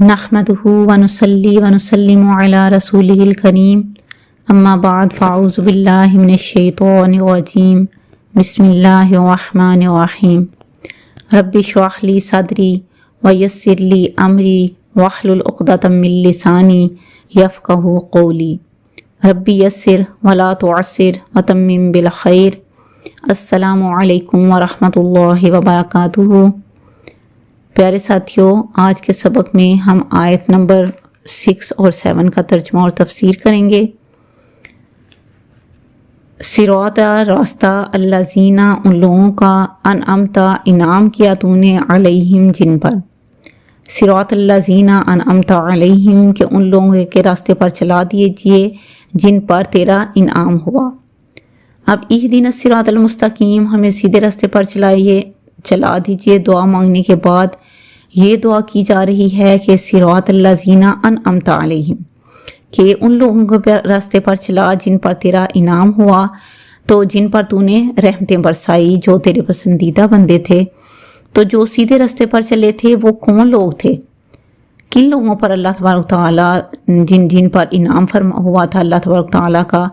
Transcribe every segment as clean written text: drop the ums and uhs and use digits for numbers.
नहमदुहु व नुसल्ली व नुसल्लिमु अला रसूलिहिल करीम अम्मा बाद फ़अऊज़ु बिल्लाहि मिनश शैतानिर रजीम बिस्मिल्लाहिर रहमानिर रहीम रब्बि इश्रह ली सदरी व यस्सिर ली अमरी वहलुल उक़दतम मिन लिसानी यफ़क़हू क़ौली रब्बि यस्सिर व ला तुअस्सिर व तम्मिम बिल खैर। अस्सलामु अलैकुम व रहमतुल्लाहि व बरकातुहू। प्यारे साथियों, आज के सबक में हम आयत नंबर 6 और 7 का तर्जुमा और तफसीर करेंगे। सिराता रास्ता अल्लज़ीना उन लोगों का अनअमता इनाम किया तूने अलैहिम जिन पर। सिरात अल्लज़ीना अनअमता अलैहिम के उन लोगों के रास्ते पर चला दीजिए जिन पर तेरा इनाम हुआ। अब इहदिना सिरातल मुस्तकीम, हमें सीधे रास्ते पर चला दीजिए। दुआ मांगने के बाद ये दुआ की जा रही है कि सिरात अल्लज़ीना अनअमता अलैहिम, कि उन लोगों के रास्ते पर चला जिन पर तेरा इनाम हुआ, तो जिन पर तूने रहमतें बरसाई, जो तेरे पसंदीदा बंदे थे। तो जो सीधे रास्ते पर चले थे वो कौन लोग थे? किन लोगों पर अल्लाह तबारक तआला जिन पर इनाम फरमा हुआ था अल्लाह तबारक तआला का,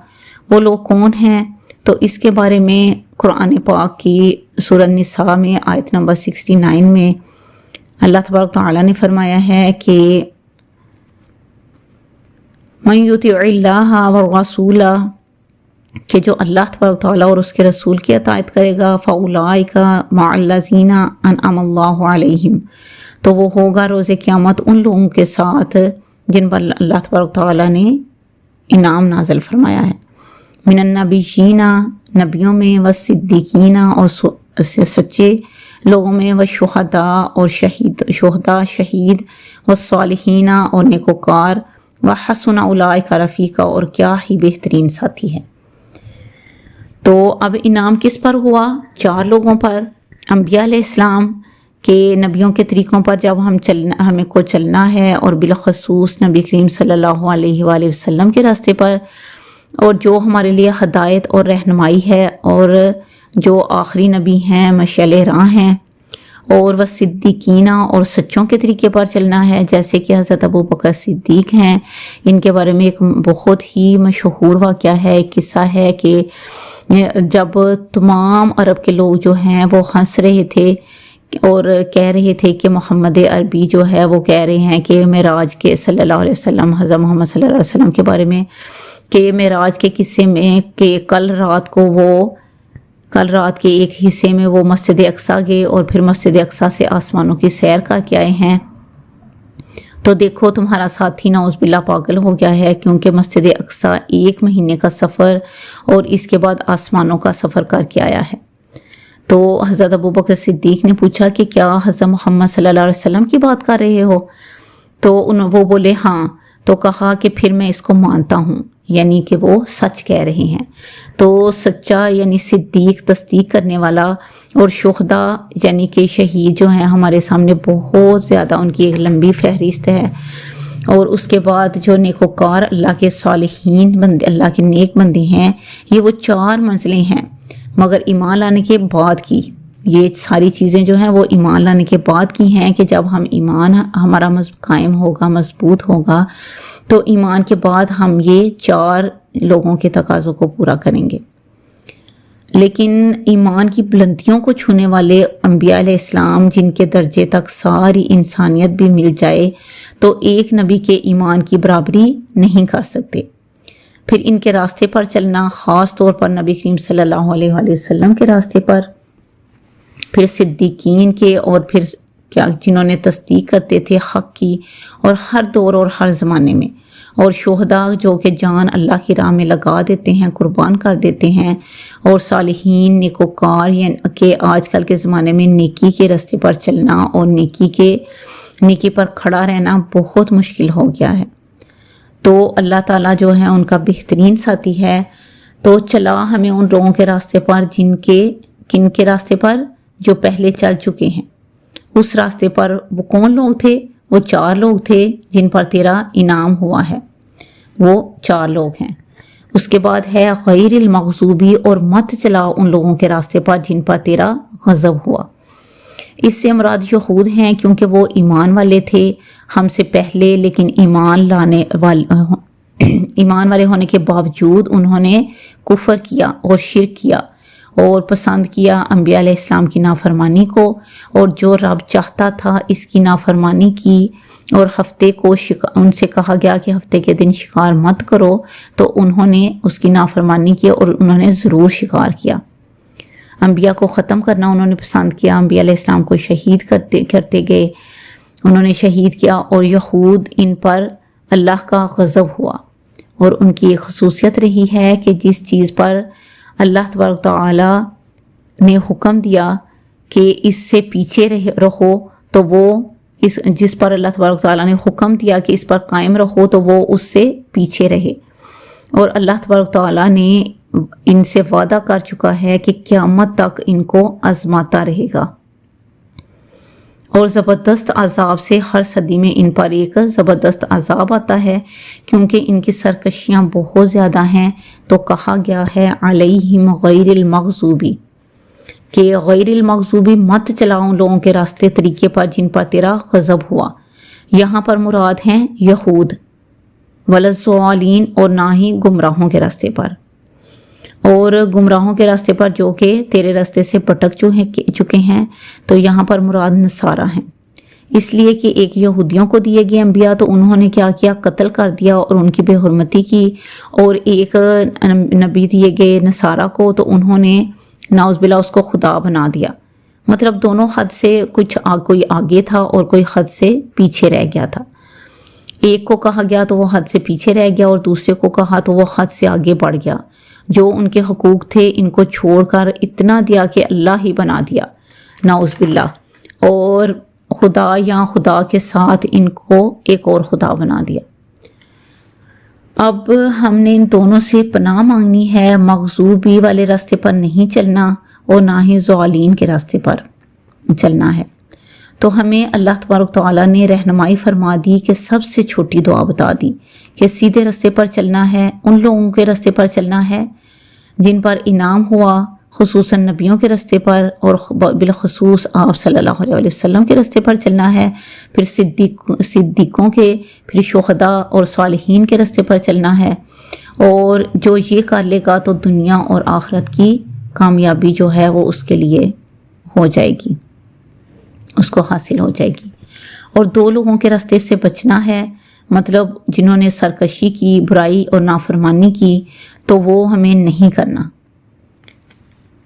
वो लोग कौन हैं? तो इसके बारे में कुरान पाक की सूरह निसा में आयत नंबर 69 में अल्लाह तबारक तआला ने फरमाया है कि मन युतिइल्लाह व रसूला, कि जो अल्लाह तबारक तआला और उसके रसूल की अताअत करेगा, फउलाइका मअल्लज़ीना अनअमल्लाहु अलैहिम, तो वो होगा रोज़े क़यामत उन लोगों के साथ जिन पर अल्लाह तबारक तआला ने इनाम नाज़िल फरमाया है। मिनन नबिय्यीना, नबियों में, व सिद्दीकीना और सच्चे लोगों में, व शुहदा और शहीद, व सालिहीना और नेकोकार, व हसुन उलाइका रफ़ीका, और क्या ही बेहतरीन साथी है। तो अब इनाम किस पर हुआ? 4 लोगों पर। अंबिया अलैहिस्सलाम के नबियों के तरीक़ों पर जब हमें को चलना है, और बिलख़ुसूस नबी करीम सल्लल्लाहु अलैहि वसल्लम के रास्ते पर, और जो हमारे लिए हदायत और रहनुमाई है, और जो आखिरी नबी हैं, मशाल राह हैं, और वह सिद्दीकीना और सच्चों के तरीके पर चलना है, जैसे कि हज़रत अबू बकर सिद्दीक हैं। इनके बारे में एक बहुत ही मशहूर वाक़या है, किस्सा है कि जब तमाम अरब के लोग जो हैं वो हंस रहे थे और कह रहे थे कि मोहम्मद अरबी जो है वो कह रहे हैं कि मेराज के सल्लल्लाहु अलैहि वसल्लम, हज़रत मोहम्मद सल्लल्लाहु अलैहि वसल्लम के बारे में, कि मेराज के किस्से में कि कल रात के एक हिस्से में वो मस्जिद अक्सा गए और फिर मस्जिद अक्सा से आसमानों की सैर करके आए हैं। तो देखो तुम्हारा साथी नाउज़ुबिल्लाह पागल हो गया है, क्योंकि मस्जिद अक्सा 1 महीने का सफ़र और इसके बाद आसमानों का सफ़र करके आया है। तो हज़रत अबू बकर सिद्दीक ने पूछा कि क्या हज़रत मोहम्मद सल्लल्लाहु अलैहि वसल्लम की बात कर रहे हो? तो वो बोले हाँ। तो कहा कि फिर मैं इसको मानता हूँ, यानी कि वो सच कह रहे हैं। तो सच्चा यानी सिद्दीक, तस्दीक करने वाला, और शुहदा यानी कि शहीद जो हैं, हमारे सामने बहुत ज़्यादा उनकी एक लंबी फहरिस्त है। और उसके बाद जो नेकोकार, अल्लाह के सालिहीन बंदे, अल्लाह के नेक बंदे हैं, ये वो 4 मंजिलें हैं। मगर ईमान लाने के बाद की ये सारी चीज़ें जो हैं वो ईमान लाने के बाद की हैं, कि जब हम ईमान हमारा कायम होगा, मजबूत होगा, तो ईमान के बाद हम ये 4 लोगों के तकाज़ों को पूरा करेंगे। लेकिन ईमान की बुलंदियों को छूने वाले अंबिया अलैहिस्सलाम, जिनके दर्जे तक सारी इंसानियत भी मिल जाए, तो एक नबी के ईमान की बराबरी नहीं कर सकते। फिर इनके रास्ते पर चलना, ख़ास तौर पर नबी करीम सल्लल्लाहु अलैहि वसल्लम के रास्ते पर, फिर सिद्दीकीन के, और फिर क्या जिन्होंने तस्दीक करते थे हक़ की, और हर दौर और हर ज़माने में, और शुहदा जो कि जान अल्लाह की राह में लगा देते हैं, कुर्बान कर देते हैं, और सालिहीन, नेकोकार, यानी कि आजकल के ज़माने में नेकी के रास्ते पर चलना और नेकी पर खड़ा रहना बहुत मुश्किल हो गया है। तो अल्लाह ताला जो है उनका बेहतरीन साथी है। तो चला हमें उन लोगों के रास्ते पर किनके रास्ते पर, जो पहले चल चुके हैं। उस रास्ते पर वो कौन लोग थे? वो 4 लोग थे जिन पर तेरा इनाम हुआ है, वो 4 लोग हैं। उसके बाद है गैरिल मग़ज़ूबी, और मत चला उन लोगों के रास्ते पर जिन पर तेरा गज़ब हुआ। اس سے مراد یہود ہیں کیونکہ وہ ایمان والے تھے ہم سے پہلے، لیکن ایمان والے ہونے کے باوجود انہوں نے کفر کیا اور شرک کیا اور پسند کیا انبیاء علیہ السلام کی نافرمانی کو، اور جو رب چاہتا تھا اس کی نافرمانی کی، اور ہفتے کو ان سے کہا گیا کہ ہفتے کے دن شکار مت کرو، تو انہوں نے اس کی نافرمانی کی اور انہوں نے ضرور شکار کیا۔ انبیاء کو ختم کرنا انہوں نے پسند کیا، انبیاء علیہ السلام کو شہید کرتے گئے، انہوں نے شہید کیا، اور یہود ان پر اللہ کا غضب ہوا۔ اور ان کی ایک خصوصیت رہی ہے کہ جس چیز پر اللہ تبارک تعالی نے حکم دیا کہ اس سے پیچھے رہو، تو وہ جس پر اللہ تبارک تعالی نے حکم دیا کہ اس پر قائم رہو تو وہ اس سے پیچھے رہے۔ اور اللہ تبارک تعالی نے ان سے وعدہ کر چکا ہے کہ قیامت تک ان کو آزماتا رہے گا، اور زبردست عذاب سے ہر صدی میں ان پر ایک زبردست عذاب آتا ہے، کیونکہ ان کی سرکشیاں بہت زیادہ ہیں۔ تو کہا گیا ہے علیہم غیر المغضوبی، کہ غیر المغضوبی مت چلاؤ لوگوں کے راستے طریقے پر جن پر تیرا غضب ہوا۔ یہاں پر مراد ہیں یہود، ولضالین، اور نہ ہی گمراہوں کے راستے پر، اور گمراہوں کے راستے پر جو کہ تیرے راستے سے پٹک چکے ہیں، تو یہاں پر مراد نصارہ ہیں، اس لیے کہ ایک یہودیوں کو دیے گئے انبیاء تو انہوں نے کیا کیا، قتل کر دیا اور ان کی بے حرمتی کی، اور ایک نبی دیے گئے نصارہ کو تو انہوں نے نعوذ باللہ اس کو خدا بنا دیا۔ مطلب دونوں حد سے کوئی آگے تھا اور کوئی حد سے پیچھے رہ گیا تھا۔ ایک کو کہا گیا تو وہ حد سے پیچھے رہ گیا، اور دوسرے کو کہا تو وہ حد سے آگے بڑھ گیا۔ جو ان کے حقوق تھے ان کو چھوڑ کر اتنا دیا کہ اللہ ہی بنا دیا، نعوذ باللہ، اور خدا یا خدا کے ساتھ ان کو ایک اور خدا بنا دیا۔ اب ہم نے ان دونوں سے پناہ مانگنی ہے، مغضوبی والے راستے پر نہیں چلنا اور نہ ہی ضالین کے راستے پر چلنا ہے۔ تو ہمیں اللہ تبارک تعالیٰ نے رہنمائی فرما دی کہ سب سے چھوٹی دعا بتا دی کہ سیدھے راستے پر چلنا ہے، ان لوگوں کے راستے پر چلنا ہے جن پر انعام ہوا، خصوصاً نبیوں کے راستے پر، اور بالخصوص آپ صلی اللہ علیہ وسلم کے راستے پر چلنا ہے، پھر صدیقوں کے، پھر شہداء اور صالحین کے راستے پر چلنا ہے، اور جو یہ کر لے گا تو دنیا اور آخرت کی کامیابی جو ہے وہ اس کے لیے ہو جائے گی، اس کو حاصل ہو جائے گی۔ اور دو لوگوں کے راستے سے بچنا ہے، مطلب جنہوں نے سرکشی کی، برائی اور نافرمانی کی، تو وہ ہمیں نہیں کرنا۔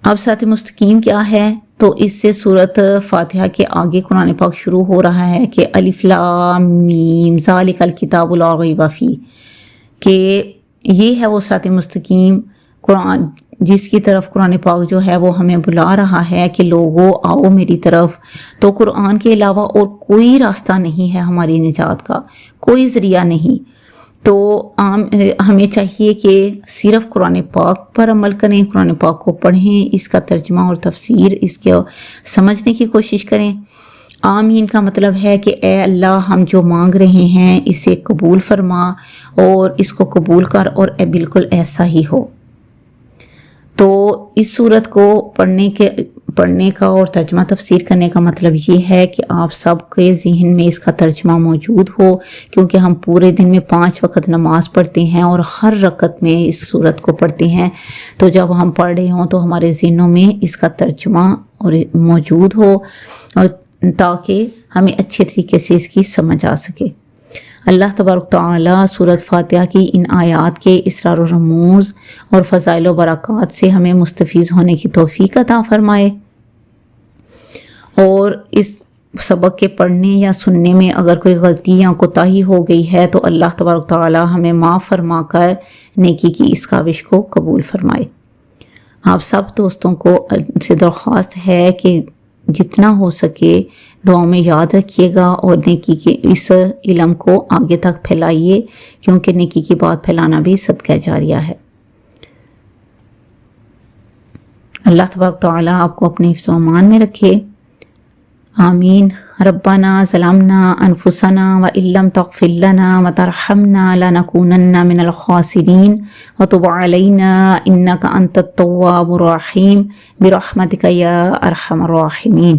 اب صراط مستقیم کیا ہے؟ تو اس سے سورۃ فاتحہ کے آگے قرآن پاک شروع ہو رہا ہے کہ الف لام میم ذالک الکتاب لا ریب فیہ، کہ یہ ہے وہ صراط مستقیم قرآن جس کی طرف قرآن پاک جو ہے وہ ہمیں بلا رہا ہے کہ لوگو آؤ میری طرف۔ تو قرآن کے علاوہ اور کوئی راستہ نہیں ہے ہماری نجات کا، کوئی ذریعہ نہیں۔ تو ہمیں چاہیے کہ صرف قرآن پاک پر عمل کریں، قرآن پاک کو پڑھیں، اس کا ترجمہ اور تفسیر اس کو سمجھنے کی کوشش کریں۔ آمین کا مطلب ہے کہ اے اللہ ہم جو مانگ رہے ہیں اسے قبول فرما، اور اس کو قبول کر، اور اے بالکل ایسا ہی ہو۔ تو اس صورت کو پڑھنے کا اور ترجمہ تفسیر کرنے کا مطلب یہ ہے کہ آپ سب کے ذہن میں اس کا ترجمہ موجود ہو، کیونکہ ہم پورے دن میں 5 وقت نماز پڑھتے ہیں اور ہر رکعت میں اس صورت کو پڑھتے ہیں، تو جب ہم پڑھ رہے ہوں تو ہمارے ذہنوں میں اس کا ترجمہ اور موجود ہو، اور تاکہ ہمیں اچھے طریقے سے اس کی سمجھ آ سکے۔ اللہ تبارک تعالیٰ سورۃ فاتحہ کی ان آیات کے اسرار و رموز اور فضائل و برکات سے ہمیں مستفیض ہونے کی توفیق عطا فرمائے، اور اس سبق کے پڑھنے یا سننے میں اگر کوئی غلطی یا کوتاہی ہو گئی ہے تو اللہ تبارک تعالیٰ ہمیں معاف فرما کر نیکی کی اس کاوش کو قبول فرمائے۔ آپ سب دوستوں کو سے درخواست ہے کہ جتنا ہو سکے دعاؤں میں یاد رکھیے گا، اور نیکی کے اس علم کو آگے تک پھیلائیے، کیونکہ نیکی کی بات پھیلانا بھی صدقہ جاریہ ہے۔ اللہ تبارک تعالیٰ آپ کو اپنے حفظ و امان میں رکھے، آمین۔ ربنا ظلمنا انفسنا وان لم تغفر لنا وترحمنا لنكونن من الخاسرین وتب علینا انک انت التواب الرحیم برحمتک یا ارحم الراحمین۔